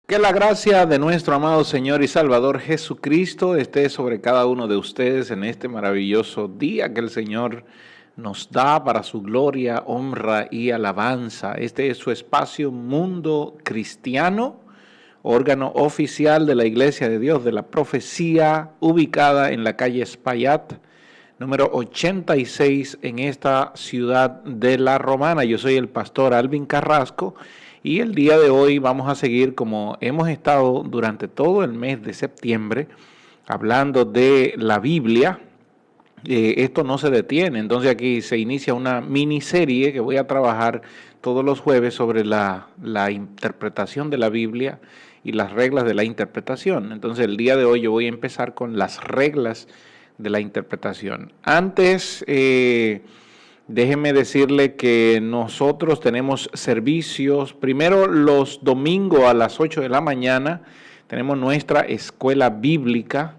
Que la gracia de nuestro amado Señor y Salvador Jesucristo esté sobre cada uno de ustedes en este maravilloso día que el Señor nos da para su gloria, honra y alabanza. Este es su espacio Mundo Cristiano, órgano oficial de la Iglesia de Dios de la Profecía, ubicada en la calle Espaillat, número 86 en esta ciudad de La Romana. Yo soy el pastor Alvin Carrasco. Y el día de hoy vamos a seguir como hemos estado durante todo el mes de septiembre hablando de la Biblia. Esto no se detiene, entonces aquí se inicia una miniserie que voy a trabajar todos los jueves sobre la interpretación de la Biblia y las reglas de la interpretación. Entonces el día de hoy yo voy a empezar con las reglas de la interpretación. Antes, déjeme decirle que nosotros tenemos servicios, primero los domingos a las 8 de la mañana, tenemos nuestra escuela bíblica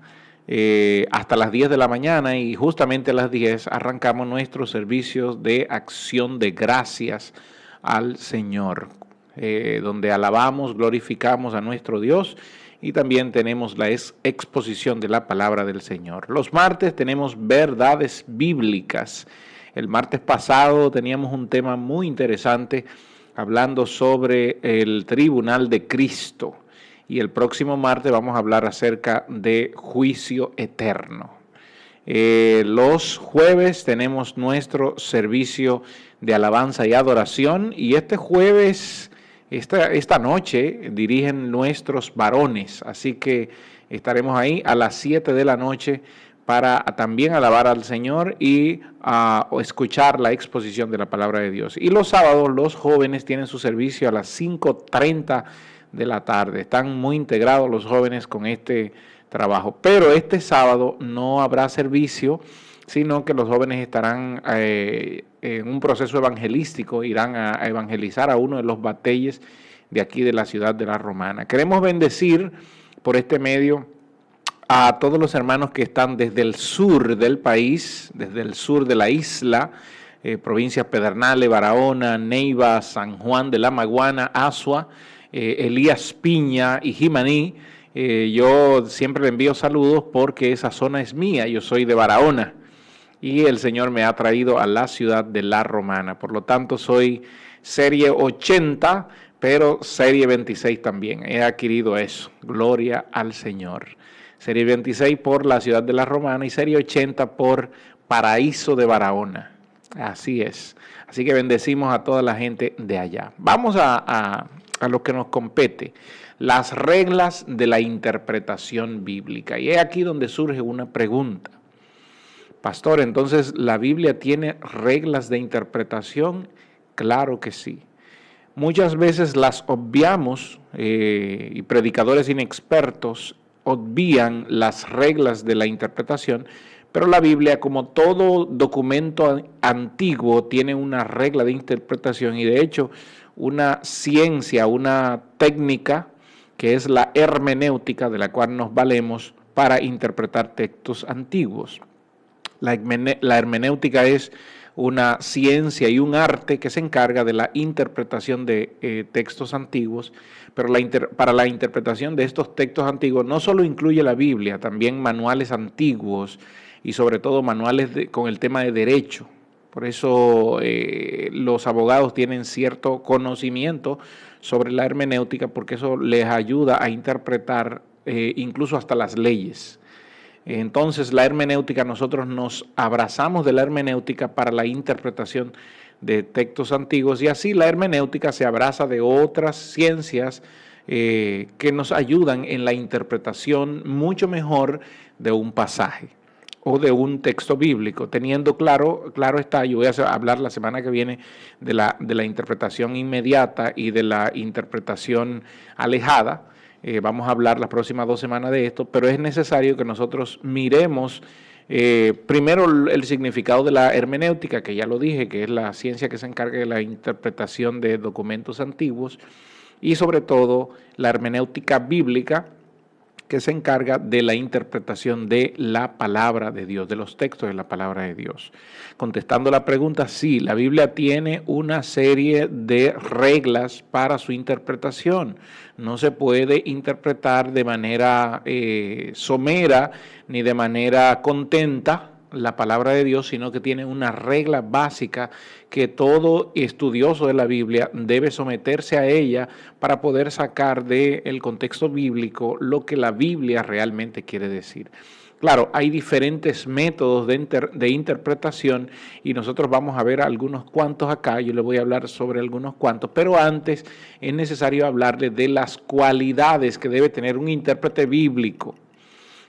hasta las 10 de la mañana y justamente a las 10 arrancamos nuestros servicios de acción de gracias al Señor, donde alabamos, glorificamos a nuestro Dios y también tenemos la exposición de la palabra del Señor. Los martes tenemos verdades bíblicas. El martes pasado teníamos un tema muy interesante hablando sobre el tribunal de Cristo y el próximo martes vamos a hablar acerca de juicio eterno. Los jueves tenemos nuestro servicio de alabanza y adoración y este jueves, esta noche dirigen nuestros varones, así que estaremos ahí a las 7 de la noche para también alabar al Señor y escuchar la exposición de la palabra de Dios. Y los sábados los jóvenes tienen su servicio a las 5:30 de la tarde. Están muy integrados los jóvenes con este trabajo. Pero este sábado no habrá servicio, sino que los jóvenes estarán en un proceso evangelístico, irán a evangelizar a uno de los bateyes de aquí de la ciudad de La Romana. Queremos bendecir por este medio a todos los hermanos que están desde el sur del país, desde el sur de la isla, provincias Pedernales, Barahona, Neiva, San Juan de la Maguana, Azua, Elías Piña y Jimaní. Yo siempre le envío saludos porque esa zona es mía, yo soy de Barahona y el Señor me ha traído a la ciudad de La Romana. Por lo tanto, soy serie 80, pero serie 26 también. He adquirido eso. Gloria al Señor. Serie 26 por la ciudad de La Romana y serie 80 por Paraíso de Barahona. Así es. Así que bendecimos a toda la gente de allá. Vamos a lo que nos compete. Las reglas de la interpretación bíblica. Y es aquí donde surge una pregunta. Pastor, entonces, ¿la Biblia tiene reglas de interpretación? Claro que sí. Muchas veces las obviamos y predicadores inexpertos obvían las reglas de la interpretación, pero la Biblia, como todo documento antiguo, tiene una regla de interpretación y de hecho una ciencia, una técnica que es la hermenéutica de la cual nos valemos para interpretar textos antiguos. La hermenéutica es una ciencia y un arte que se encarga de la interpretación de textos antiguos, pero para la interpretación de estos textos antiguos no solo incluye la Biblia, también manuales antiguos y sobre todo manuales con el tema de derecho. Por eso los abogados tienen cierto conocimiento sobre la hermenéutica porque eso les ayuda a interpretar incluso hasta las leyes. Entonces la hermenéutica, nosotros nos abrazamos de la hermenéutica para la interpretación de textos antiguos y así la hermenéutica se abraza de otras ciencias que nos ayudan en la interpretación mucho mejor de un pasaje o de un texto bíblico, teniendo claro está, yo voy a hablar la semana que viene de la interpretación inmediata y de la interpretación alejada. Vamos a hablar las próximas 2 semanas de esto, pero es necesario que nosotros miremos primero el significado de la hermenéutica, que ya lo dije, que es la ciencia que se encarga de la interpretación de documentos antiguos, y sobre todo la hermenéutica bíblica, que se encarga de la interpretación de la palabra de Dios, de los textos de la palabra de Dios. Contestando la pregunta, sí, la Biblia tiene una serie de reglas para su interpretación. No se puede interpretar de manera somera ni de manera contenta la palabra de Dios, sino que tiene una regla básica que todo estudioso de la Biblia debe someterse a ella para poder sacar del contexto bíblico lo que la Biblia realmente quiere decir. Claro, hay diferentes métodos de interpretación y nosotros vamos a ver algunos cuantos acá. Yo le voy a hablar sobre algunos cuantos, pero antes es necesario hablarle de las cualidades que debe tener un intérprete bíblico.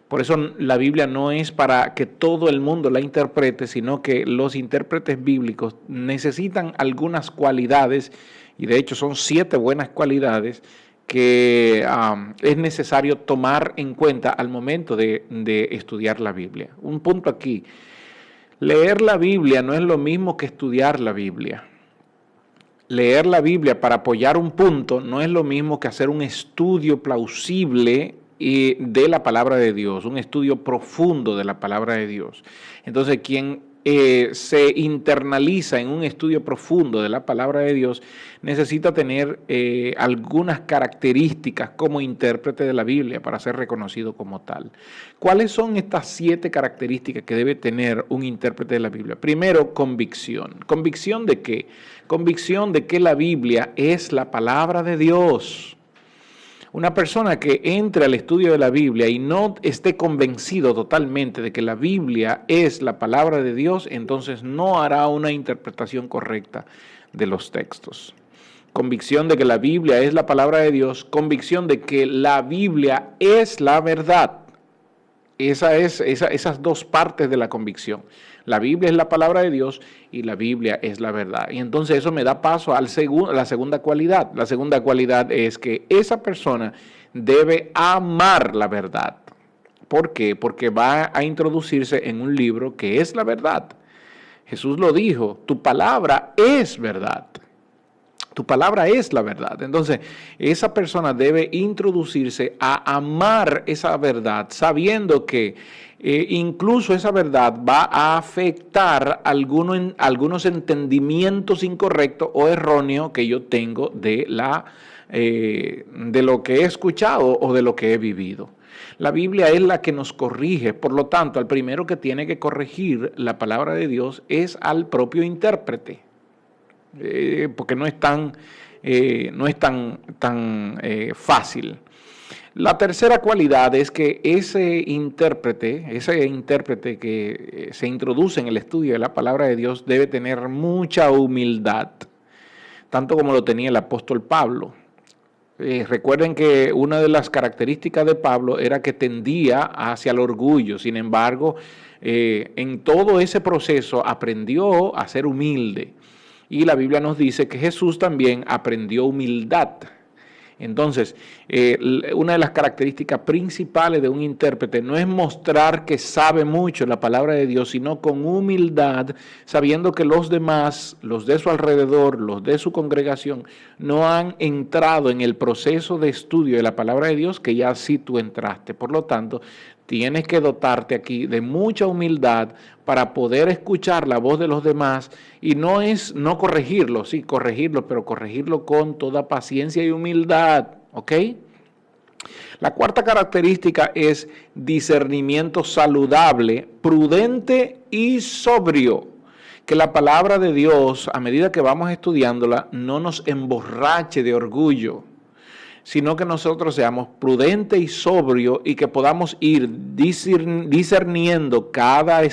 Por eso la Biblia no es para que todo el mundo la interprete, sino que los intérpretes bíblicos necesitan algunas cualidades, y de hecho son 7 buenas cualidades que es necesario tomar en cuenta al momento de estudiar la Biblia. Un punto aquí, leer la Biblia no es lo mismo que estudiar la Biblia. Leer la Biblia para apoyar un punto no es lo mismo que hacer un estudio plausible de la palabra de Dios, un estudio profundo de la palabra de Dios. Entonces, quien se internaliza en un estudio profundo de la palabra de Dios necesita tener algunas características como intérprete de la Biblia para ser reconocido como tal. ¿Cuáles son estas 7 características que debe tener un intérprete de la Biblia? Primero, convicción. ¿Convicción de qué? Convicción de que la Biblia es la palabra de Dios. Una persona que entre al estudio de la Biblia y no esté convencido totalmente de que la Biblia es la palabra de Dios, entonces no hará una interpretación correcta de los textos. Convicción de que la Biblia es la palabra de Dios, convicción de que la Biblia es la verdad. Esas 2 partes de la convicción. La Biblia es la palabra de Dios y la Biblia es la verdad. Y entonces eso me da paso a la segunda cualidad. La segunda cualidad es que esa persona debe amar la verdad. ¿Por qué? Porque va a introducirse en un libro que es la verdad. Jesús lo dijo, tu palabra es verdad. Tu palabra es la verdad. Entonces, esa persona debe introducirse a amar esa verdad, sabiendo que incluso esa verdad va a afectar algunos entendimientos incorrectos o erróneos que yo tengo de lo que he escuchado o de lo que he vivido. La Biblia es la que nos corrige, por lo tanto, al primero que tiene que corregir la palabra de Dios es al propio intérprete. Porque no es tan fácil. La tercera cualidad es que ese intérprete que se introduce en el estudio de la palabra de Dios debe tener mucha humildad, tanto como lo tenía el apóstol Pablo. Recuerden que una de las características de Pablo era que tendía hacia el orgullo. Sin embargo, en todo ese proceso aprendió a ser humilde. Y la Biblia nos dice que Jesús también aprendió humildad. Entonces, una de las características principales de un intérprete no es mostrar que sabe mucho la palabra de Dios, sino con humildad, sabiendo que los demás, los de su alrededor, los de su congregación, no han entrado en el proceso de estudio de la palabra de Dios que ya sí tú entraste. Por lo tanto, tienes que dotarte aquí de mucha humildad para poder escuchar la voz de los demás y no es no corregirlo, sí, corregirlo, pero corregirlo con toda paciencia y humildad, ¿ok? La cuarta característica es discernimiento saludable, prudente y sobrio. Que la palabra de Dios, a medida que vamos estudiándola, no nos emborrache de orgullo, sino que nosotros seamos prudentes y sobrios y que podamos ir discerniendo cada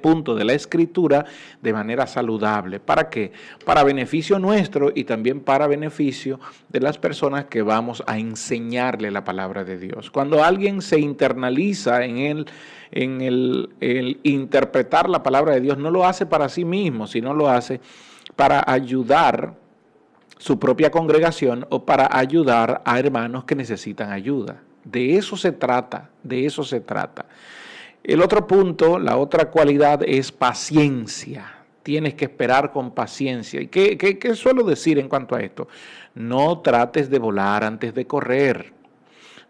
punto de la Escritura de manera saludable. ¿Para qué? Para beneficio nuestro y también para beneficio de las personas que vamos a enseñarle la palabra de Dios. Cuando alguien se internaliza en el interpretar la palabra de Dios, no lo hace para sí mismo, sino lo hace para ayudar su propia congregación o para ayudar a hermanos que necesitan ayuda. De eso se trata, de eso se trata. El otro punto, la otra cualidad es paciencia. Tienes que esperar con paciencia. ¿Y qué suelo decir en cuanto a esto? No trates de volar antes de correr.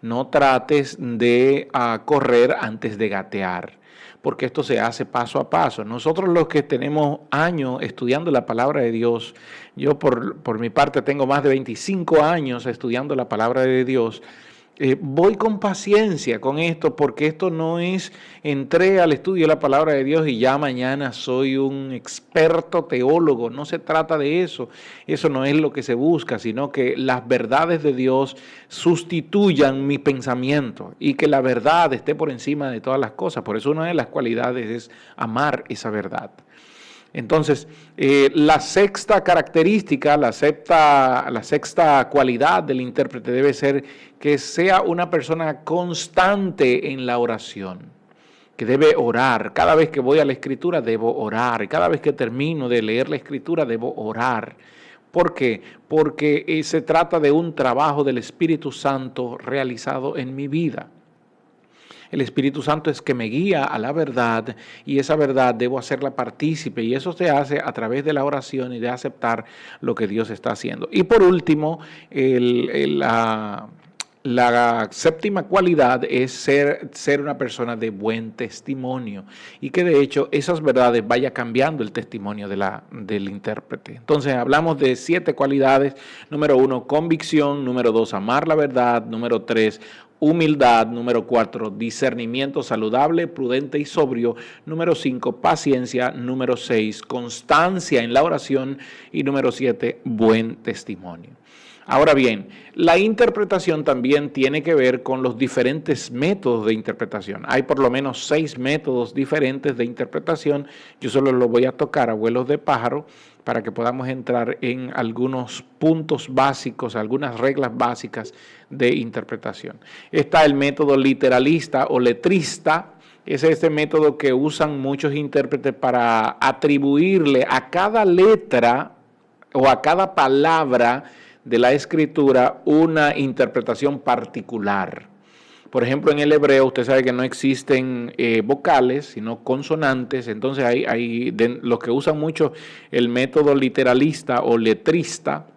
no trates de correr antes de gatear, porque esto se hace paso a paso. Nosotros los que tenemos años estudiando la palabra de Dios, yo por mi parte tengo más de 25 años estudiando la palabra de Dios, voy con paciencia con esto, porque esto no es, entré al estudio de la palabra de Dios y ya mañana soy un experto teólogo. No se trata de eso. Eso no es lo que se busca, sino que las verdades de Dios sustituyan mi pensamiento y que la verdad esté por encima de todas las cosas. Por eso una de las cualidades es amar esa verdad. Entonces, la sexta característica, la sexta cualidad del intérprete debe ser que sea una persona constante en la oración, que debe orar. Cada vez que voy a la Escritura debo orar, y cada vez que termino de leer la Escritura debo orar. ¿Por qué? Porque se trata de un trabajo del Espíritu Santo realizado en mi vida. El Espíritu Santo es que me guía a la verdad y esa verdad debo hacerla partícipe, y eso se hace a través de la oración y de aceptar lo que Dios está haciendo. Y por último, la séptima cualidad es ser una persona de buen testimonio, y que de hecho esas verdades vaya cambiando el testimonio del intérprete. Entonces hablamos de 7 cualidades. Número 1, convicción. Número 2, amar la verdad. Número 3, humildad. Número 4, discernimiento saludable, prudente y sobrio. Número 5, paciencia. Número 6, constancia en la oración. Y número 7, buen testimonio. Ahora bien, la interpretación también tiene que ver con los diferentes métodos de interpretación. Hay por lo menos 6 métodos diferentes de interpretación. Yo solo lo voy a tocar a vuelos de pájaro para que podamos entrar en algunos puntos básicos, algunas reglas básicas de interpretación. Está el método literalista o letrista. Es este método que usan muchos intérpretes para atribuirle a cada letra o a cada palabra de la Escritura una interpretación particular. Por ejemplo, en el hebreo usted sabe que no existen vocales, sino consonantes. Entonces los que usan mucho el método literalista o letrista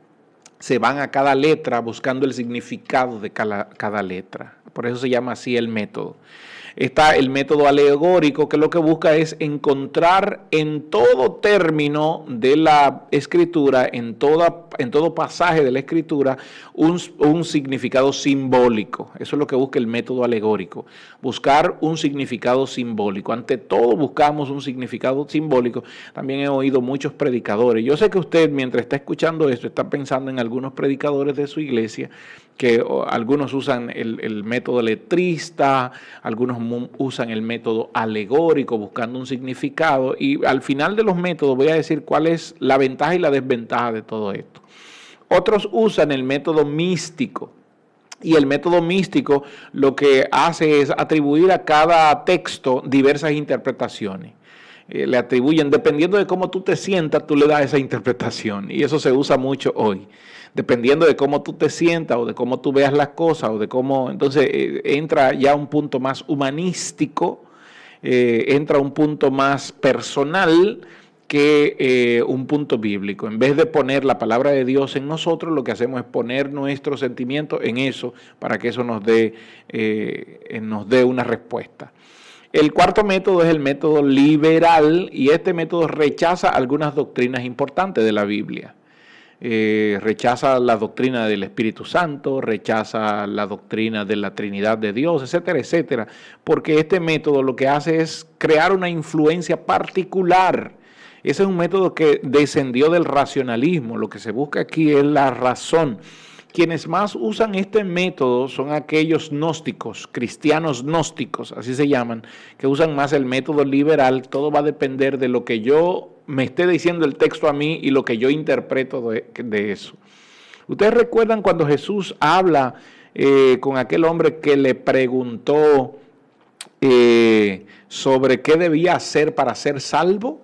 se van a cada letra buscando el significado de cada letra. Por eso se llama así el método. Está el método alegórico, que lo que busca es encontrar en todo término de la Escritura, en todo pasaje de la Escritura, un significado simbólico. Eso es lo que busca el método alegórico, buscar un significado simbólico. Ante todo buscamos un significado simbólico. También he oído muchos predicadores. Yo sé que usted, mientras está escuchando esto, está pensando en algunos predicadores de su iglesia, que algunos usan el método letrista, algunos usan el método alegórico buscando un significado, y al final de los métodos voy a decir cuál es la ventaja y la desventaja de todo esto. Otros usan el método místico, y el método místico lo que hace es atribuir a cada texto diversas interpretaciones. Le atribuyen, dependiendo de cómo tú te sientas, tú le das esa interpretación, y eso se usa mucho hoy. Dependiendo de cómo tú te sientas o de cómo tú veas las cosas o de cómo, entonces entra ya un punto más humanístico, entra un punto más personal que un punto bíblico. En vez de poner la palabra de Dios en nosotros, lo que hacemos es poner nuestros sentimientos en eso para que eso nos dé una respuesta. El cuarto método es el método liberal, y este método rechaza algunas doctrinas importantes de la Biblia. Rechaza la doctrina del Espíritu Santo, rechaza la doctrina de la Trinidad de Dios, etcétera, etcétera, porque este método lo que hace es crear una influencia particular. Ese es un método que descendió del racionalismo. Lo que se busca aquí es la razón. Quienes más usan este método son aquellos gnósticos, cristianos gnósticos, así se llaman, que usan más el método liberal. Todo va a depender de lo que yo me esté diciendo el texto a mí y lo que yo interpreto de eso. Ustedes recuerdan cuando Jesús habla con aquel hombre que le preguntó sobre qué debía hacer para ser salvo.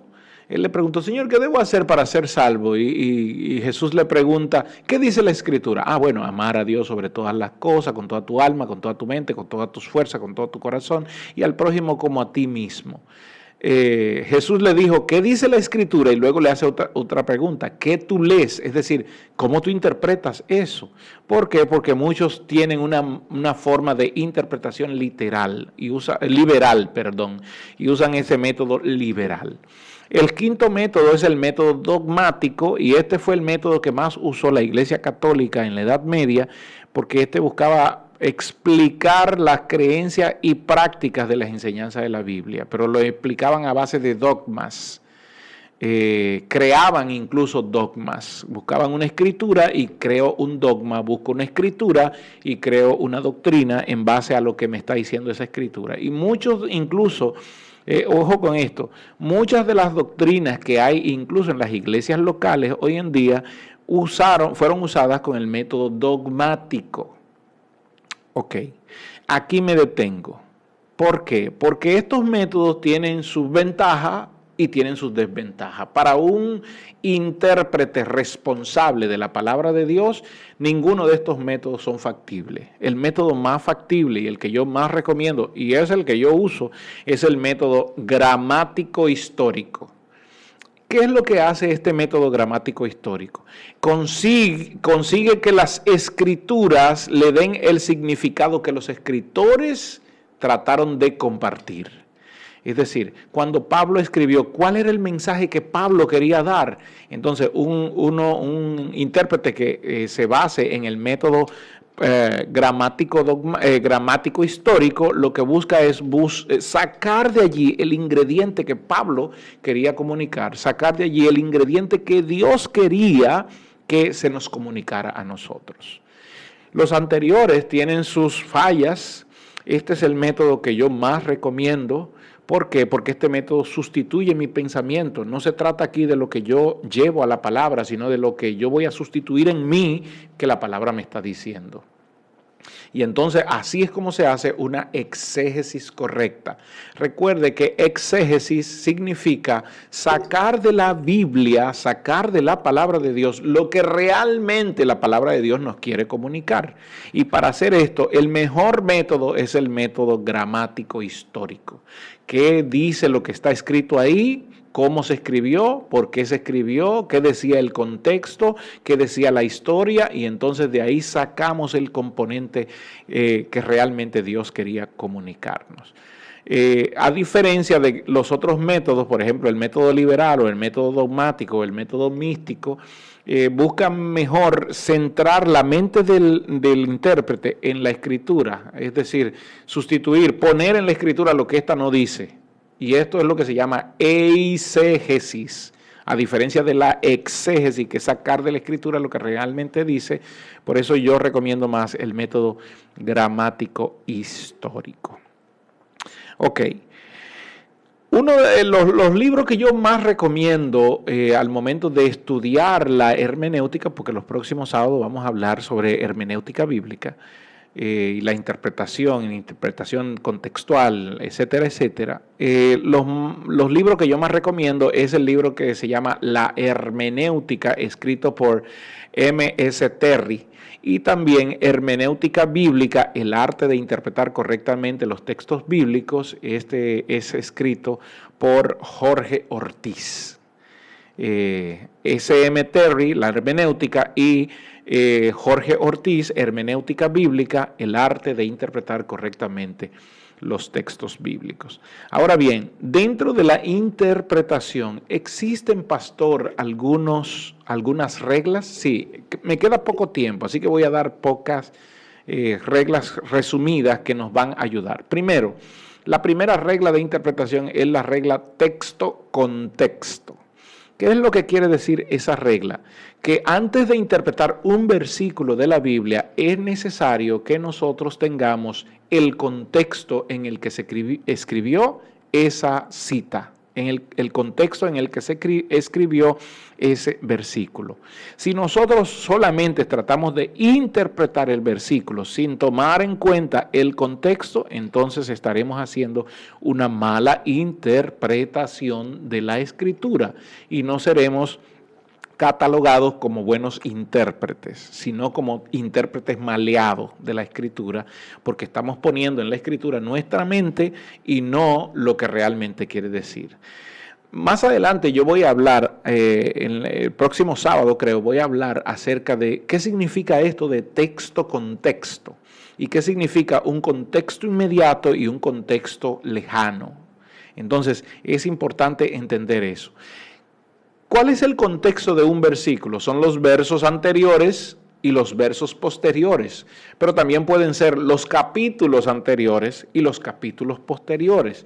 Él le preguntó: Señor, ¿qué debo hacer para ser salvo? Y Jesús le pregunta: ¿qué dice la Escritura? Bueno, amar a Dios sobre todas las cosas, con toda tu alma, con toda tu mente, con todas tus fuerzas, con todo tu corazón, y al prójimo como a ti mismo. Jesús le dijo, ¿qué dice la Escritura? Y luego le hace otra pregunta, ¿qué tú lees? Es decir, ¿cómo tú interpretas eso? ¿Por qué? Porque muchos tienen una forma de interpretación liberal, y usan ese método liberal. El quinto método es el método dogmático, y este fue el método que más usó la Iglesia Católica en la Edad Media, porque este buscaba explicar las creencias y prácticas de las enseñanzas de la Biblia, pero lo explicaban a base de dogmas. Creaban incluso dogmas, buscaban una escritura y creo un dogma, busco una escritura y creo una doctrina en base a lo que me está diciendo esa escritura. Y muchos incluso, ojo con esto, muchas de las doctrinas que hay incluso en las iglesias locales hoy en día fueron usadas con el método dogmático. Ok, aquí me detengo. ¿Por qué? Porque estos métodos tienen sus ventajas y tienen sus desventajas. Para un intérprete responsable de la palabra de Dios, ninguno de estos métodos son factibles. El método más factible y el que yo más recomiendo, y es el que yo uso, es el método gramático histórico. ¿Qué es lo que hace este método gramático histórico? Consigue que las escrituras le den el significado que los escritores trataron de compartir. Es decir, cuando Pablo escribió, ¿cuál era el mensaje que Pablo quería dar? Entonces, un intérprete que se base en el método gramático histórico, lo que busca es sacar de allí el ingrediente que Pablo quería comunicar, sacar de allí el ingrediente que Dios quería que se nos comunicara a nosotros. Los anteriores tienen sus fallas. Este es el método que yo más recomiendo. ¿Por qué? Porque este método sustituye mi pensamiento. No se trata aquí de lo que yo llevo a la palabra, sino de lo que yo voy a sustituir en mí que la palabra me está diciendo. Y entonces así es como se hace una exégesis correcta. Recuerde que exégesis significa sacar de la Biblia, sacar de la palabra de Dios lo que realmente la palabra de Dios nos quiere comunicar. Y para hacer esto, el mejor método es el método gramático histórico. ¿Qué dice lo que está escrito ahí? ¿Cómo se escribió? ¿Por qué se escribió? ¿Qué decía el contexto? ¿Qué decía la historia? Y entonces de ahí sacamos el componente que realmente Dios quería comunicarnos. A diferencia de los otros métodos, por ejemplo, el método liberal o el método dogmático o el método místico, buscan mejor centrar la mente del intérprete en la escritura, es decir, poner en la escritura lo que ésta no dice. Y esto es lo que se llama eisegesis, a diferencia de la exégesis, que es sacar de la escritura lo que realmente dice. Por eso yo recomiendo más el método gramático histórico. Ok. Uno de los libros que yo más recomiendo al momento de estudiar la hermenéutica, porque los próximos sábados vamos a hablar sobre hermenéutica bíblica, y la interpretación contextual, etcétera, etcétera. Los libros que yo más recomiendo es el libro que se llama La Hermenéutica, escrito por M.S. Terry, y también Hermenéutica Bíblica, el arte de interpretar correctamente los textos bíblicos. Este es escrito por Jorge Ortiz. S.M. Terry, La Hermenéutica, y Jorge Ortiz, Hermenéutica Bíblica, el arte de interpretar correctamente los textos bíblicos. Ahora bien, dentro de la interpretación, ¿existen, pastor, algunas reglas? Sí, me queda poco tiempo, así que voy a dar pocas reglas resumidas que nos van a ayudar. Primero, la primera regla de interpretación es la regla texto-contexto. ¿Qué es lo que quiere decir esa regla? Que antes de interpretar un versículo de la Biblia es necesario que nosotros tengamos el contexto en el que se escribió esa cita, en el contexto en el que se escribió ese versículo. Si nosotros solamente tratamos de interpretar el versículo sin tomar en cuenta el contexto, entonces estaremos haciendo una mala interpretación de la Escritura y no seremos catalogados como buenos intérpretes, sino como intérpretes maleados de la Escritura, porque estamos poniendo en la Escritura nuestra mente y no lo que realmente quiere decir. Más adelante yo voy a hablar, en el próximo sábado creo, voy a hablar acerca de qué significa esto de texto-contexto y qué significa un contexto inmediato y un contexto lejano. Entonces es importante entender eso. ¿Cuál es el contexto de un versículo? Son los versos anteriores y los versos posteriores, pero también pueden ser los capítulos anteriores y los capítulos posteriores,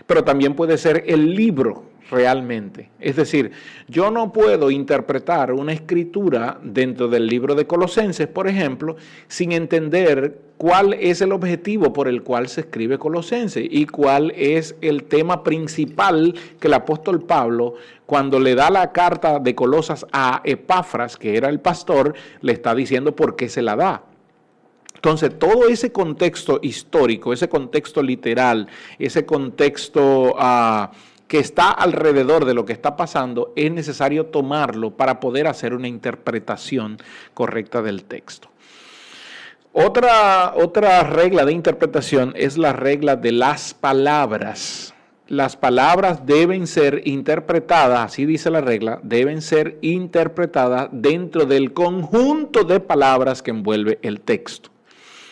pero también puede ser el libro realmente. Es decir, yo no puedo interpretar una escritura dentro del libro de Colosenses, por ejemplo, sin entender cuál es el objetivo por el cual se escribe Colosenses y cuál es el tema principal que el apóstol Pablo, cuando le da la carta de Colosas a Epafras, que era el pastor, le está diciendo por qué se la da. Entonces, todo ese contexto histórico, ese contexto literal, ese contexto que está alrededor de lo que está pasando, es necesario tomarlo para poder hacer una interpretación correcta del texto. Otra regla de interpretación es la regla de las palabras. Las palabras deben ser interpretadas, así dice la regla, deben ser interpretadas dentro del conjunto de palabras que envuelve el texto.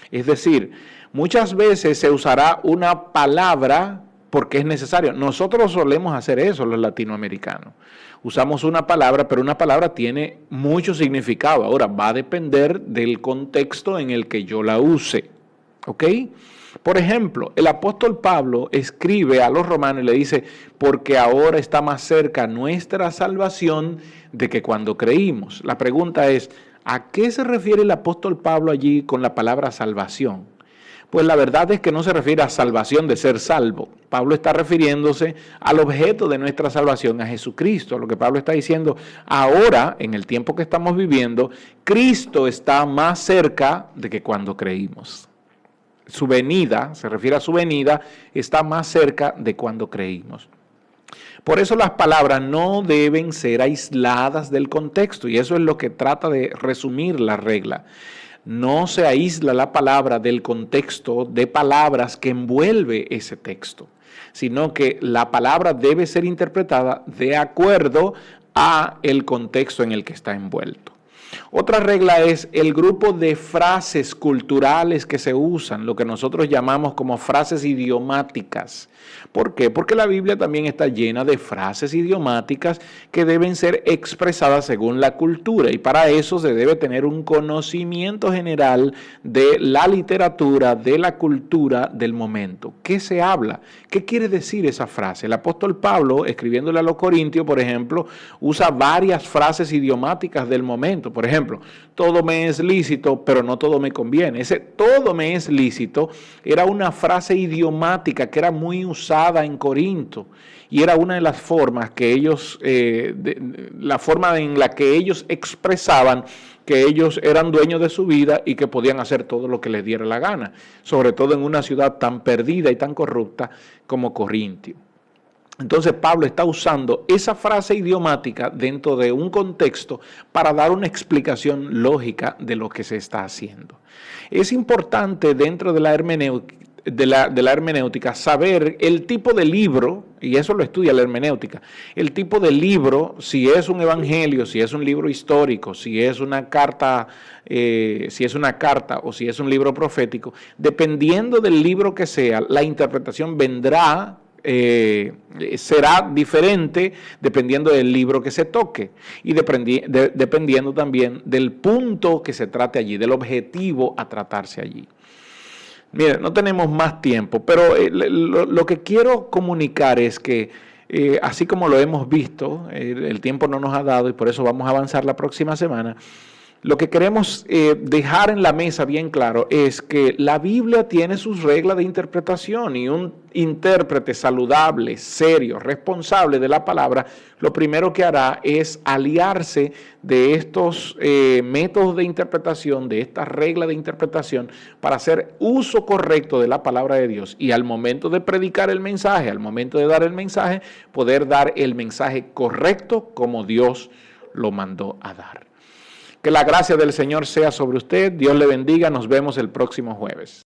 Es decir, muchas veces se usará una palabra porque es necesario. Nosotros solemos hacer eso, los latinoamericanos. Usamos una palabra, pero una palabra tiene mucho significado. Ahora, va a depender del contexto en el que yo la use. ¿Ok? Por ejemplo, el apóstol Pablo escribe a los romanos y le dice, porque ahora está más cerca nuestra salvación de que cuando creímos. La pregunta es, ¿a qué se refiere el apóstol Pablo allí con la palabra salvación? Pues la verdad es que no se refiere a salvación de ser salvo. Pablo está refiriéndose al objeto de nuestra salvación, a Jesucristo. Lo que Pablo está diciendo, ahora, en el tiempo que estamos viviendo, Cristo está más cerca de que cuando creímos. Su venida, se refiere a su venida, está más cerca de cuando creímos. Por eso las palabras no deben ser aisladas del contexto, y eso es lo que trata de resumir la regla. No se aísla la palabra del contexto de palabras que envuelve ese texto, sino que la palabra debe ser interpretada de acuerdo a el contexto en el que está envuelto. Otra regla es el grupo de frases culturales que se usan, lo que nosotros llamamos como frases idiomáticas. ¿Por qué? Porque la Biblia también está llena de frases idiomáticas que deben ser expresadas según la cultura, y para eso se debe tener un conocimiento general de la literatura, de la cultura del momento. ¿Qué se habla? ¿Qué quiere decir esa frase? El apóstol Pablo, escribiéndole a los Corintios, por ejemplo, usa varias frases idiomáticas del momento. Por ejemplo, todo me es lícito, pero no todo me conviene. Ese todo me es lícito era una frase idiomática que era muy usada en Corinto y era una de las formas que ellos, la forma en la que ellos expresaban que ellos eran dueños de su vida y que podían hacer todo lo que les diera la gana, sobre todo en una ciudad tan perdida y tan corrupta como Corintio. Entonces Pablo está usando esa frase idiomática dentro de un contexto para dar una explicación lógica de lo que se está haciendo. Es importante dentro de la hermenéutica saber el tipo de libro, y eso lo estudia la hermenéutica, el tipo de libro, si es un evangelio, si es un libro histórico, si es una carta o si es un libro profético, dependiendo del libro que sea, la interpretación será diferente dependiendo del libro que se toque y dependiendo también del punto que se trate allí, del objetivo a tratarse allí. Mira, no tenemos más tiempo, pero lo que quiero comunicar es que así como lo hemos visto, el tiempo no nos ha dado y por eso vamos a avanzar la próxima semana. Lo que queremos dejar en la mesa bien claro es que la Biblia tiene sus reglas de interpretación y un intérprete saludable, serio, responsable de la palabra, lo primero que hará es aliarse de estos métodos de interpretación, de estas reglas de interpretación, para hacer uso correcto de la palabra de Dios y al momento de predicar el mensaje, al momento de dar el mensaje, poder dar el mensaje correcto como Dios lo mandó a dar. Que la gracia del Señor sea sobre usted. Dios le bendiga. Nos vemos el próximo jueves.